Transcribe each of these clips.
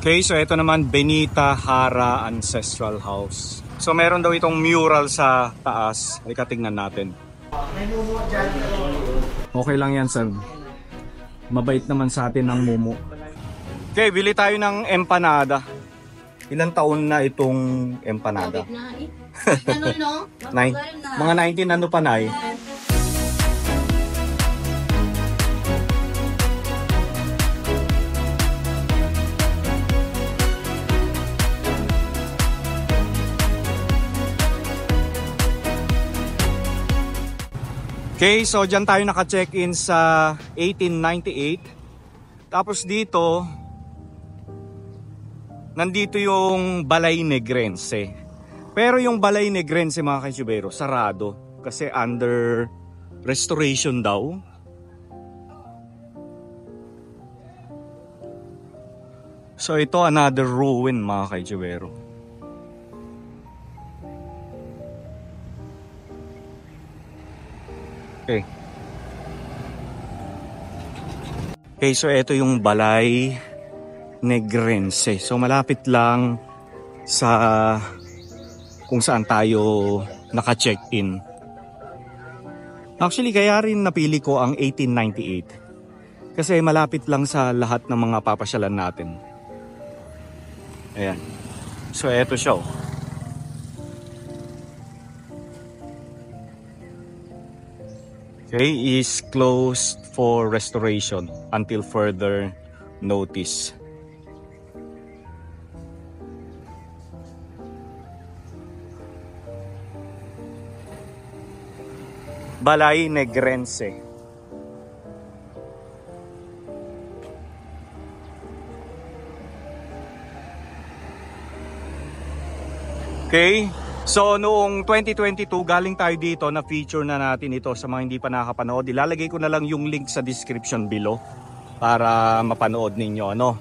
Okay, so ito naman Benita Hara Ancestral House. So meron daw itong mural sa taas. Halika tingnan natin. Okay lang yan, sir. Mabait naman sa atin ang mumu. Okay, bili tayo ng empanada. Ilang taon na itong empanada? Ano no? Mga 19 ano pa na eh. Okay, so dyan tayo naka-check-in sa 1898. Tapos dito, nandito yung Balay Negrense. Pero yung Balay Negrense mga kaitsubero, sarado. Kasi under restoration daw. So ito another ruin mga kaitsubero. Okay. Okay, so ito yung Balay Negrense. So malapit lang sa kung saan tayo naka-check-in. Actually, kaya rin napili ko ang 1898. Kasi malapit lang sa lahat ng mga papasyalan natin. Ayan. So ito siya. Okay, is closed for restoration until further notice. Balay Negrense. Okay. So noong 2022 galing tayo dito, na feature na natin ito. Sa mga hindi pa nakapanood, ilalagay ko na lang yung link sa description below para mapanood ninyo, ano.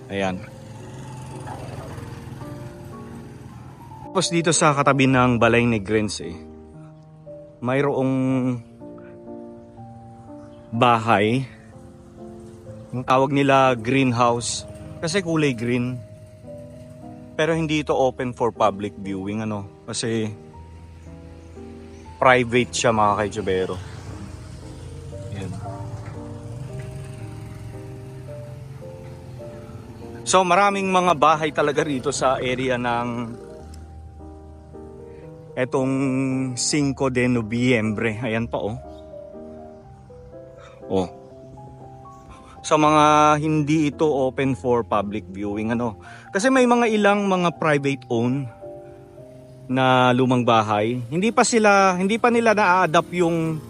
Ayan. Tapos dito sa katabi ng Balay Negrense, mayroong bahay. Yung tawag nila greenhouse kasi kulay green. Pero hindi ito open for public viewing, ano, kasi private siya mga kaitsubero. Yan. So maraming mga bahay talaga rito sa area ng etong 5 de Nobyembre. Ayan pa oh. Oh. Sa mga hindi ito open for public viewing, ano. Kasi may mga ilang mga private owned na lumang bahay. Hindi pa nila na-adapt yung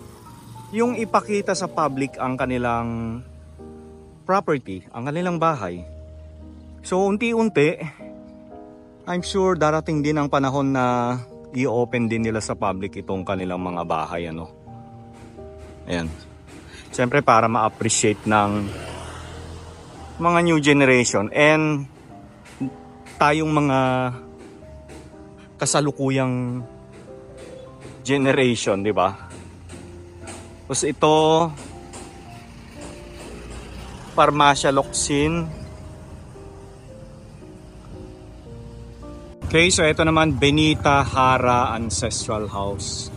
ipakita sa public ang kanilang property, ang kanilang bahay. So unti-unti, I'm sure darating din ang panahon na i-open din nila sa public itong kanilang mga bahay, ano. Ayan. Siyempre para ma-appreciate ng mga new generation and tayong mga kasalukuyang generation, di ba? Tapos ito, Farmacia Locsin. Okay, so ito naman Benita Hara Ancestral House.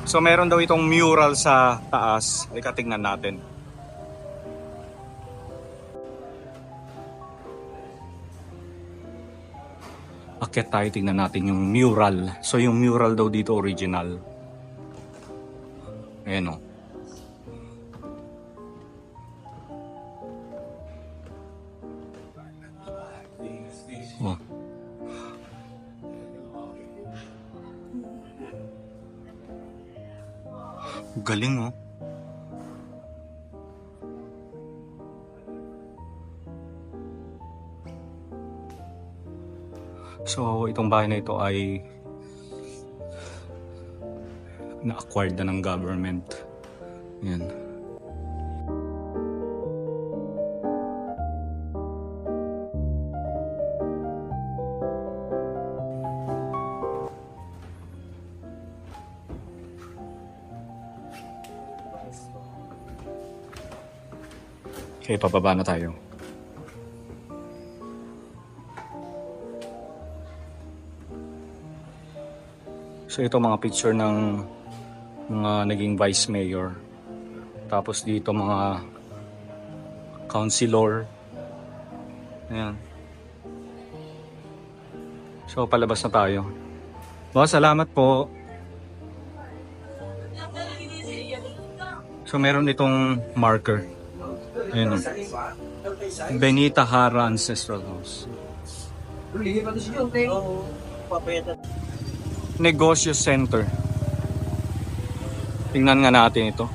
So meron daw itong mural sa taas. Halika tingnan natin. Akyat tayo, tingnan natin yung mural. So yung mural daw dito original. Ayan o. Oh. Galing oh. So itong bahay na ito ay na-acquired na ng government. Yan. Okay, pababa na tayo. So ito mga picture ng mga naging vice mayor. Tapos dito mga councilor. Ayan. So palabas na tayo. Boss, salamat po. So meron itong marker. Ayan. Benita Hara Ancestral House. Negosyo Center. Tingnan nga natin ito.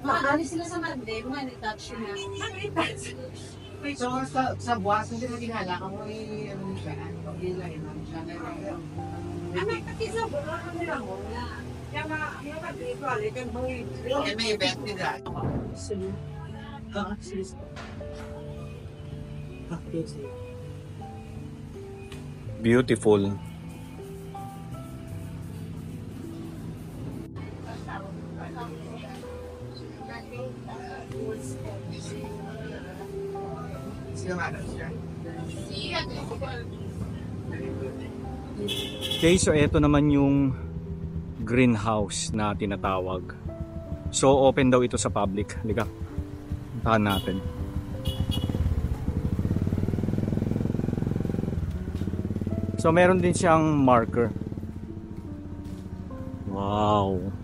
Maaari sila sa Monday, touch na. So sa buwas, hindi mo ginala ka mo ano siya, ilay na siya. May event nila. Beautiful. Okay, so ito naman yung greenhouse na tinatawag. So open daw ito sa public. Halika, puntahan natin. So meron din siyang marker. Wow.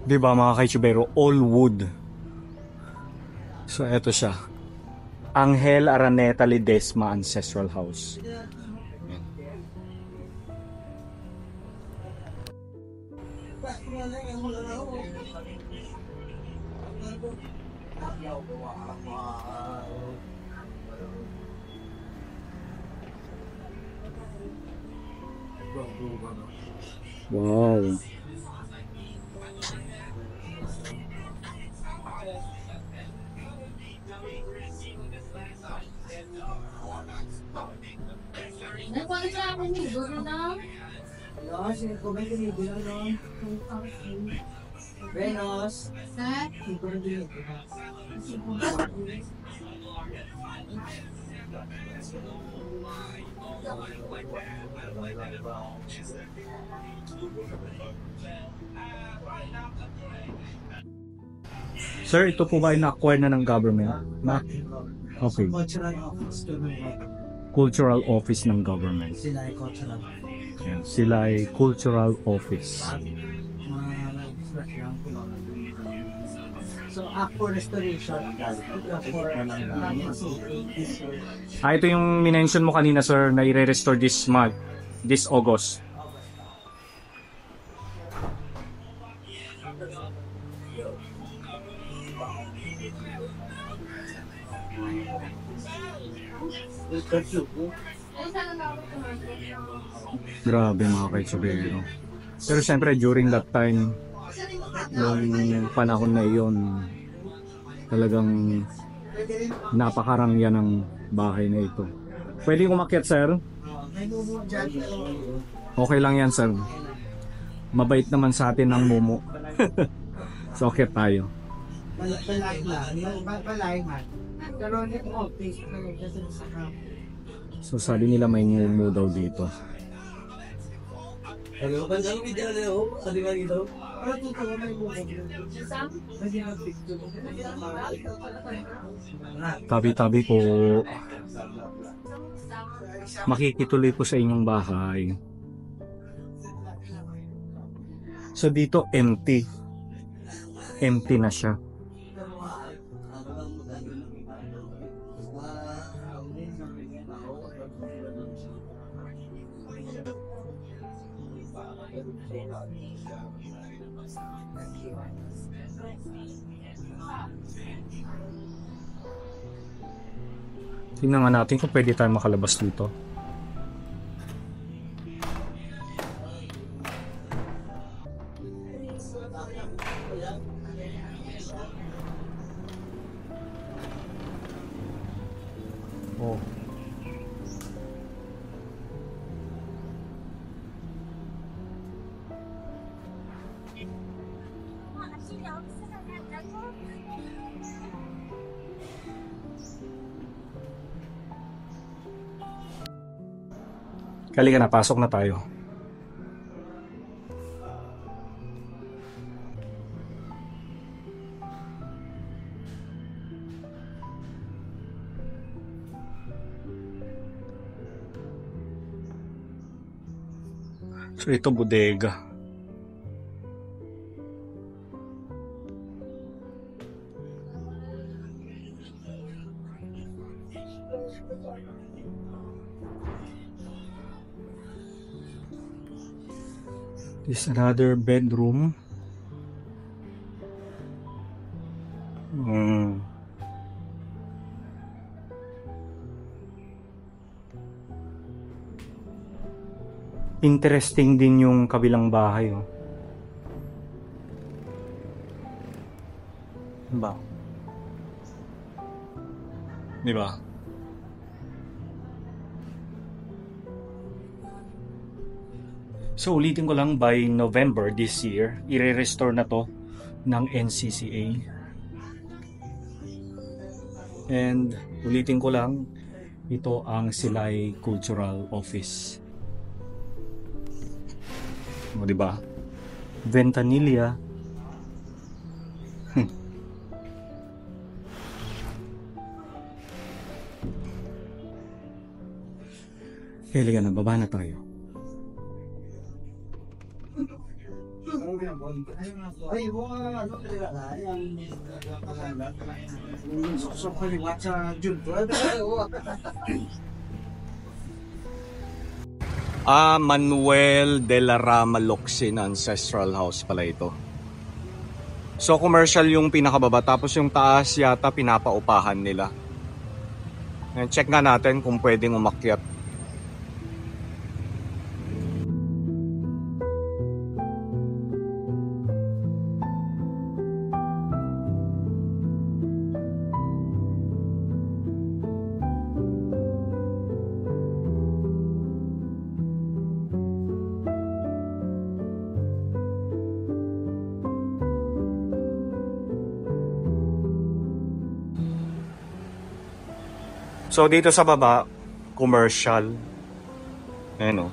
Diba mga kaitsubero, all wood. So eto siya. Angel Araneta Ledesma Ancestral House. Wow. Nagpagod sa akin yung guro na. No, sinigubay ko yung bilo, no? Venus. Sir? Siguro din. Sir, ito po ba ay na-acquire na ng government? Na? Okay. Cultural office to Cultural Office ng government. sila ay cultural. Yan. Sila ay Cultural Office. So, ako restoration. Ito yung minention mo kanina, sir, na i-restore this month, this August. Grabe mga kaitsubero. Pero siyempre during that time, yung panahon na iyon, talagang Pwede rin. Napakarangya ng bahay na ito. Pwede umakyat, sir? May mumu dyan. Okay lang yan, sir. Mabait naman sa atin ang mumu. So, akyat tayo. Palay lang. Palay man. Pero hindi mo, face na kasi sa camp. So, sabi nila may mumu daw dito. Pero totoo may mumu. Pwede mag-picture. Tabi-tabi po. Makikituloy po sa inyong bahay. So dito empty. Empty na siya. Tingnan nga natin kung pwede tayo makalabas dito. Oh. Halika na, pasok na tayo. So ito bodega. This is another bedroom. Interesting din yung kabilang bahay, oh. Ba? Di ba? So ulitin ko lang, by November this year, i-restore na to ng NCCA. And ulitin ko lang, ito ang Silay Cultural Office. O, di ba? Ventanilla. Kailangan na, baba na tayo. Ay, ano talaga yung sok ko liwat sa Junto. Manuel de la Rama Locsin Ancestral House pala ito. So commercial yung pinakababa, tapos yung taas yata pinapaupahan nila. And check nga natin kung pwedeng umakyat. So dito sa baba, commercial. Ayan, oh.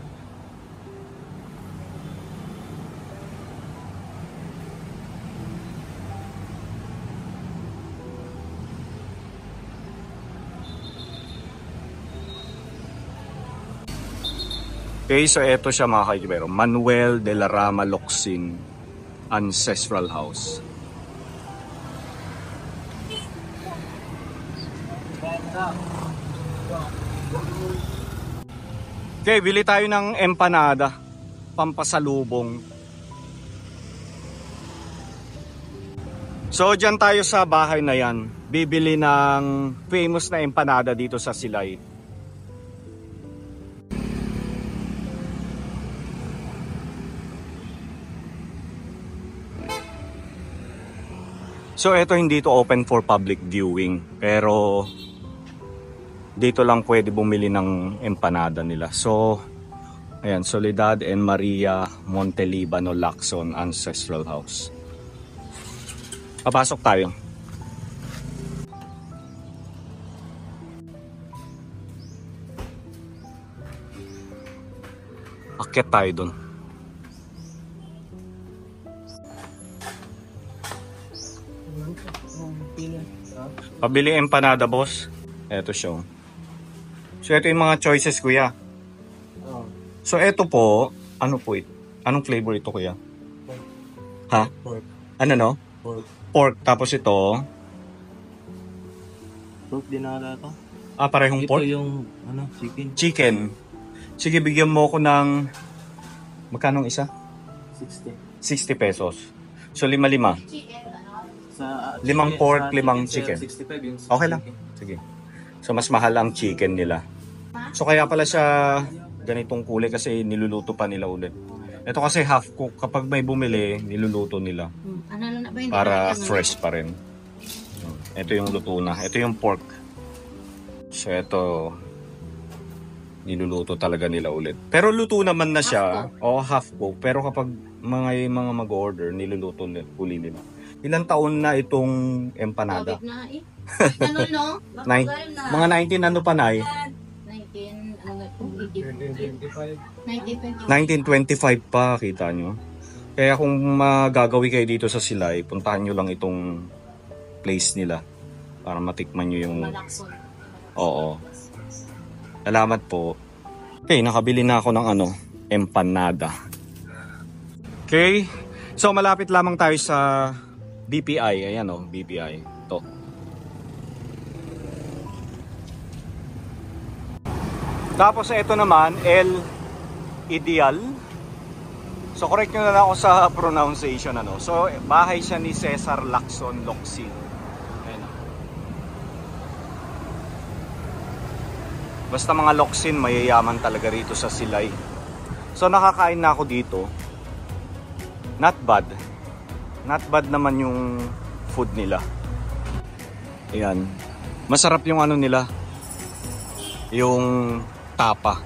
Okay, so eto siya mga kaikibero. Manuel de la Rama Locsin Ancestral House. Okay, bili tayo ng empanada, pampasalubong. So, dyan tayo sa bahay na yan. Bibili ng famous na empanada dito sa Silay. So ito hindi to open for public viewing, pero dito lang pwede bumili ng empanada nila. So ayan, Soledad and Maria Montelibano Lacson Ancestral House. Papasok tayo. Akyat tayo dun. Pabili empanada, boss. Eto siya. So ito yung mga choices, kuya. So ito po, ano po ito? Anong flavor ito, kuya? Ha? Pork. Ano no? Pork. Pork. Tapos ito, Pork dinala to. parehong Ito pork? yung ano, chicken. Chicken. Sige, bigyan mo ko ng magkano isa? 60. 60 pesos. So 5-5. Chicken, ano? Sa Limang pork, limang chicken. 65 yung Okay lang. Sige. So mas mahal ang chicken nila. So kaya pala siya ganitong kulay kasi niluluto pa nila ulit. Ito kasi half cook. Kapag may bumili, niluluto nila Ano na ba? Hindi para na- fresh pa rin. Ito yung luto na. Ito yung pork. So ito niluluto talaga nila ulit. Pero luto naman na siya. O half cook. Pero kapag mga mag-order, niluluto uli nila. Ilang taon na itong empanada? COVID na eh. Ano no? Nine- Matagal na. Mga 19 ano pa na 19, ano nga po? 1925. 1925 pa, kita nyo. Kaya kung magagawi kayo dito sa Silay, puntahan nyo lang itong place nila para matikman nyo yung... Malakson. Oo. Salamat po. Okay, nakabili na ako ng empanada. Okay, so malapit lamang tayo sa BPI. Ayan BPI. Ito. Tapos ito naman, El Ideal. So correct nyo na lang ako sa pronunciation. So bahay siya ni Cesar Lacson Locsin. Ayan. Basta mga Locsin, mayayaman talaga rito sa Silay. So nakakain na ako dito. Not bad. Not bad naman yung food nila. Ayan. Masarap yung nila. Yung tapa.